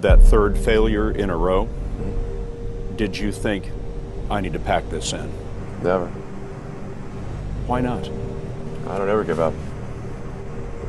That third failure in a row, did you think, I need to pack this in? Never. Why not? I don't ever give up.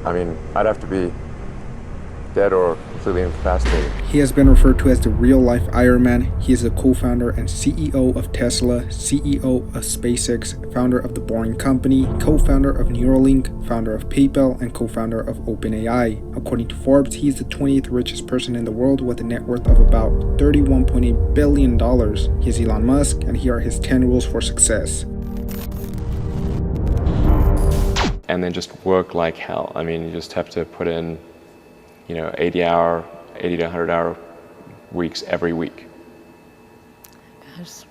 I mean, I'd have to be dead or completely incapacitated. He has been referred to as the real-life Iron Man. He is a co-founder and CEO of Tesla, CEO of SpaceX, founder of The Boring Company, co-founder of Neuralink, founder of PayPal, and co-founder of OpenAI. According to Forbes, he is the 20th richest person in the world with a net worth of about $31.8 billion. He is Elon Musk, and here are his 10 rules for success. And then just work like hell. I mean, you just have to put in 80 to 100 hour weeks every week. Gosh,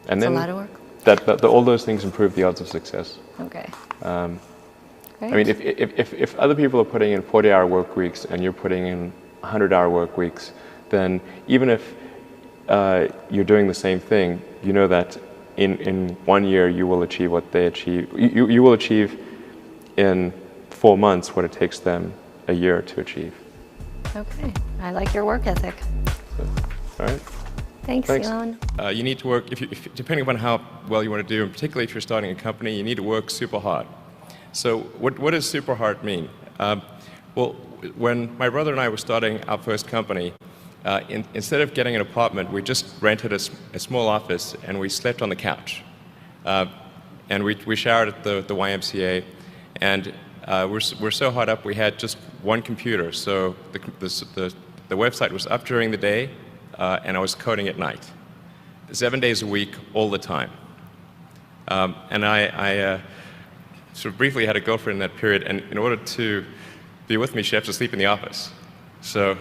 and that's then a lot of work. All those things improve the odds of success. Okay. I mean, if other people are putting in 40-hour work weeks and you're putting in 100-hour work weeks, then even if you're doing the same thing, you know that in 1 year you will achieve what they achieve. You will achieve in 4 months what it takes them a year to achieve. Okay, I like your work ethic. So, all right. Thanks. Elon. You need to work, depending upon how well you want to do, and particularly if you're starting a company, you need to work super hard. So what does super hard mean? Well, when my brother and I were starting our first company, instead of getting an apartment, we just rented a small office and we slept on the couch. And we showered at the YMCA, and we're so hot up we had just one computer. So the website was up during the day, and I was coding at night, 7 days a week, all the time. And I sort of briefly had a girlfriend in that period, and in order to be with me, she had to sleep in the office. So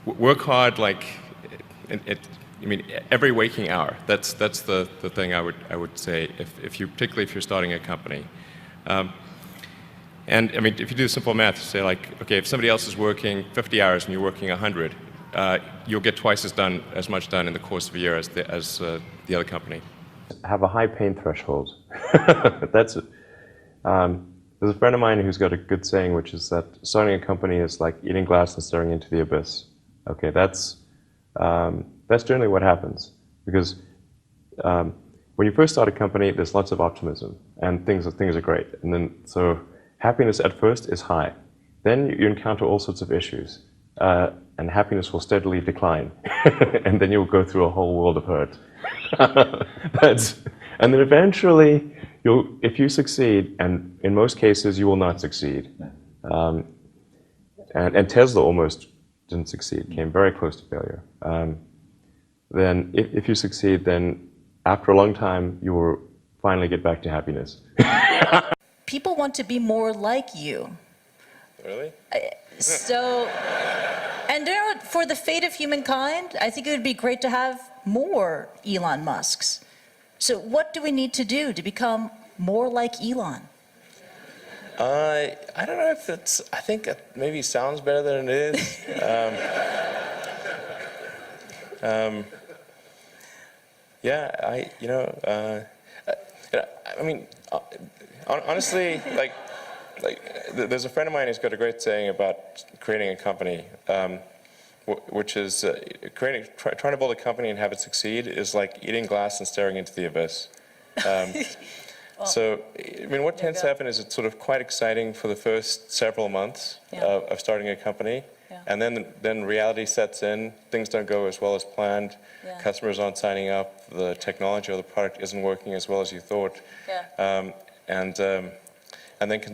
work hard, like every waking hour. That's the thing I would say particularly if you're starting a company. And I mean, if you do simple math, say like, okay, if somebody else is working 50 hours and you're working 100, you'll get twice as much done in the course of a year as the other company. Have a high pain threshold. That's it. There's a friend of mine who's got a good saying, which is that starting a company is like eating glass and staring into the abyss. Okay, that's generally what happens, because when you first start a company, there's lots of optimism and things are great, and then so happiness at first is high. Then you encounter all sorts of issues, and happiness will steadily decline, and then you'll go through a whole world of hurt. And then eventually, if you succeed, and in most cases you will not succeed, and Tesla almost didn't succeed, came very close to failure. Then if you succeed, then after a long time, you will finally get back to happiness. People want to be more like you. Really? And for the fate of humankind, I think it would be great to have more Elon Musks. So what do we need to do to become more like Elon? I don't know if I think it maybe sounds better than it is. Yeah, I mean, honestly, like there's a friend of mine who's got a great saying about creating a company, which is trying to build a company and have it succeed is like eating glass and staring into the abyss. So, I mean, what tends to happen is it's sort of quite exciting for the first several months of starting a company. Yeah. And then reality sets in, things don't go as well as planned, customers aren't signing up, the technology or the product isn't working as well as you thought. Yeah. And then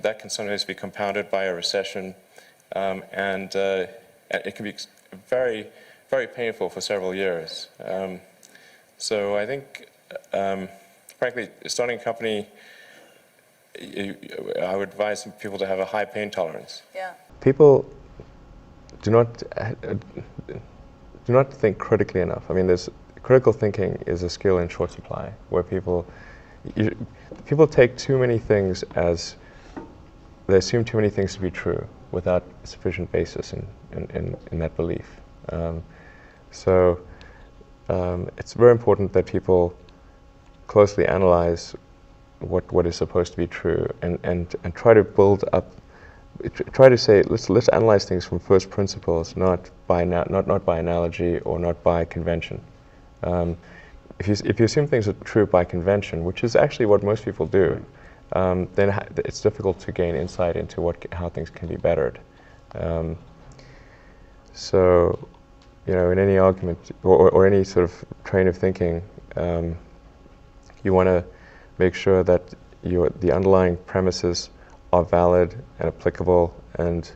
that can sometimes be compounded by a recession, and it can be very, very painful for several years. So I think, frankly, starting a company, I would advise people to have a high pain tolerance. Yeah. People do not think critically enough. I mean, critical thinking is a skill in short supply, where people take too many things they assume too many things to be true without sufficient basis in that belief. So it's very important that people closely analyze what is supposed to be true and try to build up try to say, let's analyze things from first principles, not by analogy or not by convention. If you assume things are true by convention, which is actually what most people do, then it's difficult to gain insight into how things can be bettered. So, in any argument or any sort of train of thinking, you want to make sure that the underlying premises are valid and applicable, and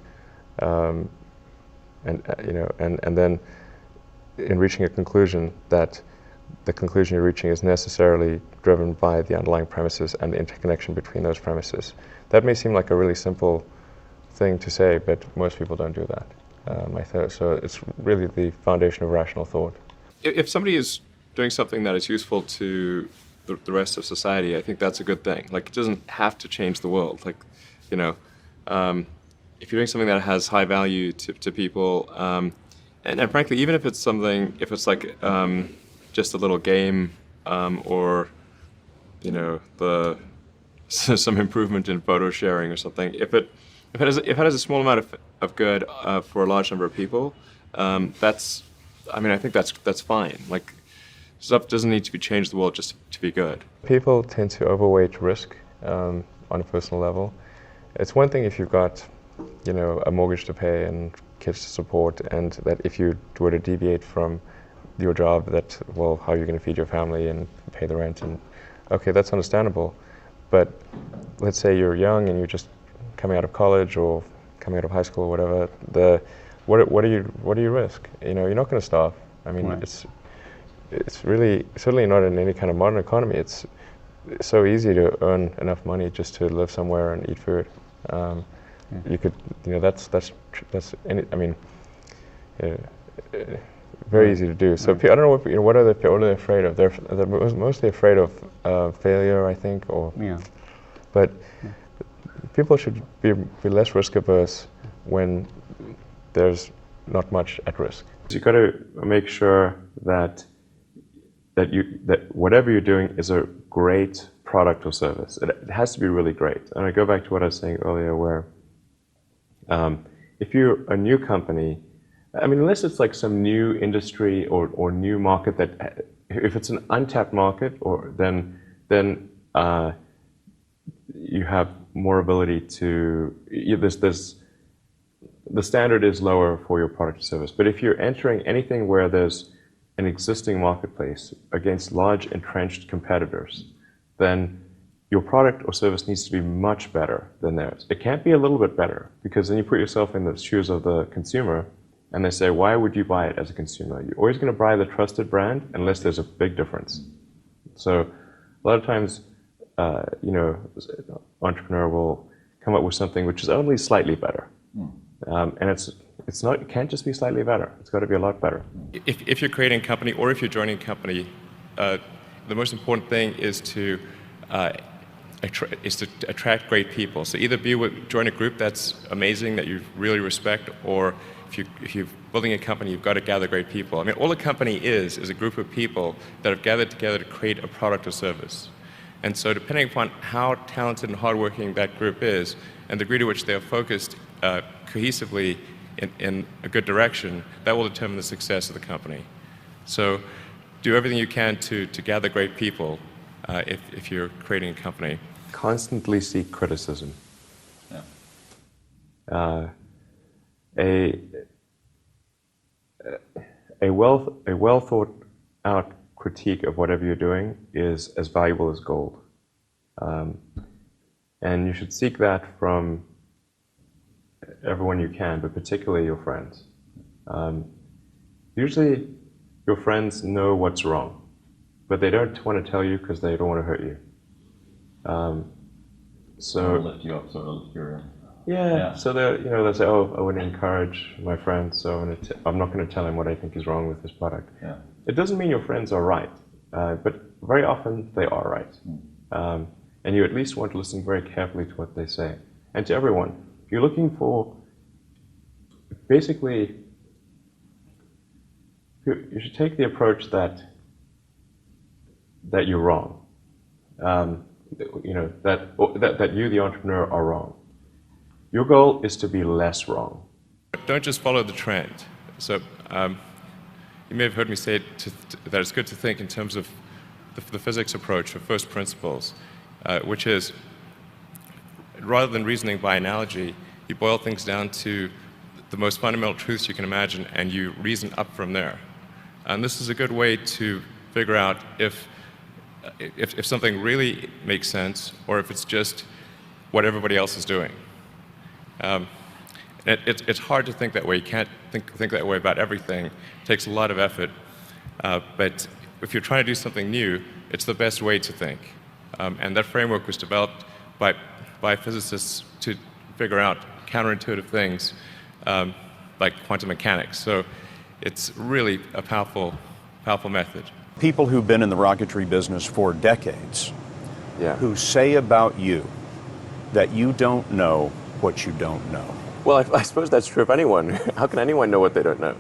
then in reaching a conclusion, that the conclusion you're reaching is necessarily driven by the underlying premises and the interconnection between those premises. That may seem like a really simple thing to say, but most people don't do that. So it's really the foundation of rational thought. If somebody is doing something that is useful to the rest of society, I think that's a good thing. Like, it doesn't have to change the world. Like, if you're doing something that has high value to people, and frankly, even if it's like just a little game, or some improvement in photo sharing or something, if it has a small amount of good for a large number of people, I think that's fine. Like, stuff doesn't need to be changed the world just to be good. People tend to overweight risk on a personal level. It's one thing if you've got, a mortgage to pay and kids to support, and that if you were to deviate from your job, how are you going to feed your family and pay the rent? And okay, that's understandable. But let's say you're young and you're just coming out of college or coming out of high school or whatever. What do you risk? You're not going to starve. I mean, right. It's really certainly not in any kind of modern economy. It's so easy to earn enough money just to live somewhere and eat food. You could, very easy to do. So I don't know what are they afraid of? They're mostly afraid of failure, I think, But people should be less risk averse when there's not much at risk. You've got to make sure that whatever you're doing is a great product or service. It has to be really great. And I go back to what I was saying earlier, where if you're a new company, unless it's like some new industry or new market if it's an untapped market, then you have more ability to. The standard is lower for your product or service. But if you're entering anything where there's an existing marketplace against large entrenched competitors, then your product or service needs to be much better than theirs. It can't be a little bit better, because then you put yourself in the shoes of the consumer, and they say, why would you buy it as a consumer? You're always going to buy the trusted brand unless there's a big difference. So a lot of times, entrepreneur will come up with something which is only slightly better. And it can't just be slightly better. It's got to be a lot better. If you're creating a company or if you're joining a company, the most important thing is to attract great people. So either join a group that's amazing, that you really respect, or if you're building a company, you've got to gather great people. All a company is a group of people that have gathered together to create a product or service. And so depending upon how talented and hardworking that group is, and the degree to which they are focused cohesively in a good direction, that will determine the success of the company. So do everything you can to gather great people if you're creating a company. Constantly seek criticism. Yeah. A well thought out critique of whatever you're doing is as valuable as gold. And you should seek that from everyone you can, but particularly your friends. Usually your friends know what's wrong, but they don't want to tell you because they don't want to hurt you. So lift you up, sort of your. Yeah. So they'll say, "Oh, I would encourage my friend, so I'm not going to tell him what I think is wrong with this product." Yeah. It doesn't mean your friends are right, but very often they are right, and you at least want to listen very carefully to what they say. And to everyone, if you're looking for, basically, you should take the approach that you're wrong. That you, the entrepreneur, are wrong. Your goal is to be less wrong. Don't just follow the trend. So you may have heard me say that it's good to think in terms of the physics approach of first principles, which is rather than reasoning by analogy, you boil things down to the most fundamental truths you can imagine and you reason up from there. And this is a good way to figure out if something really makes sense or if it's just what everybody else is doing. It's hard to think that way. You can't think that way about everything. It takes a lot of effort. But if you're trying to do something new, it's the best way to think. And that framework was developed by physicists to figure out counterintuitive things like quantum mechanics. So it's really a powerful method. People who've been in the rocketry business for decades, Yeah. who say about you that you don't know what you don't know. Well, I suppose that's true of anyone. How can anyone know what they don't know?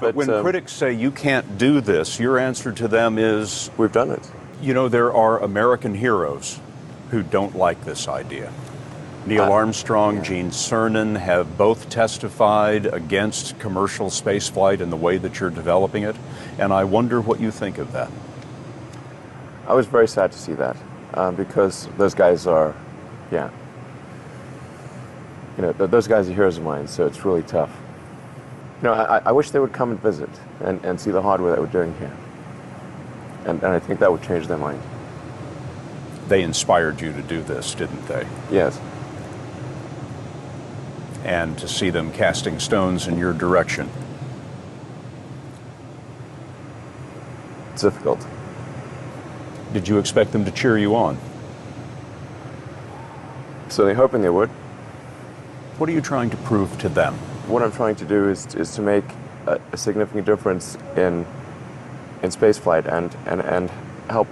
But When critics say you can't do this, your answer to them is, we've done it. you know, there are American heroes who don't like this idea. Neil Armstrong, Gene Cernan have both testified against commercial spaceflight and the way that you're developing it, and I wonder what you think of that. I was very sad to see that because those guys are, yeah. You know, those guys are heroes of mine, so it's really tough. You know, I wish they would come and visit and see the hardware that we're doing here. And I think that would change their mind. They inspired you to do this, didn't they? Yes. And to see them casting stones in your direction. It's difficult. Did you expect them to cheer you on? So they're hoping they would. What are you trying to prove to them? What I'm trying to do is to make a significant difference in spaceflight and help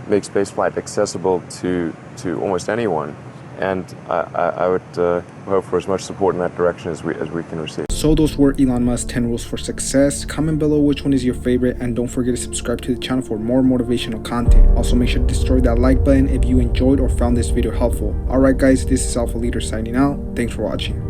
make spaceflight accessible to almost anyone. And I would hope for as much support in that direction as we can receive. So those were Elon Musk's 10 rules for success. Comment below which one is your favorite, and don't forget to subscribe to the channel for more motivational content. Also make sure to destroy that like button if you enjoyed or found this video helpful. Alright guys, this is Alpha Leader signing out. Thanks for watching.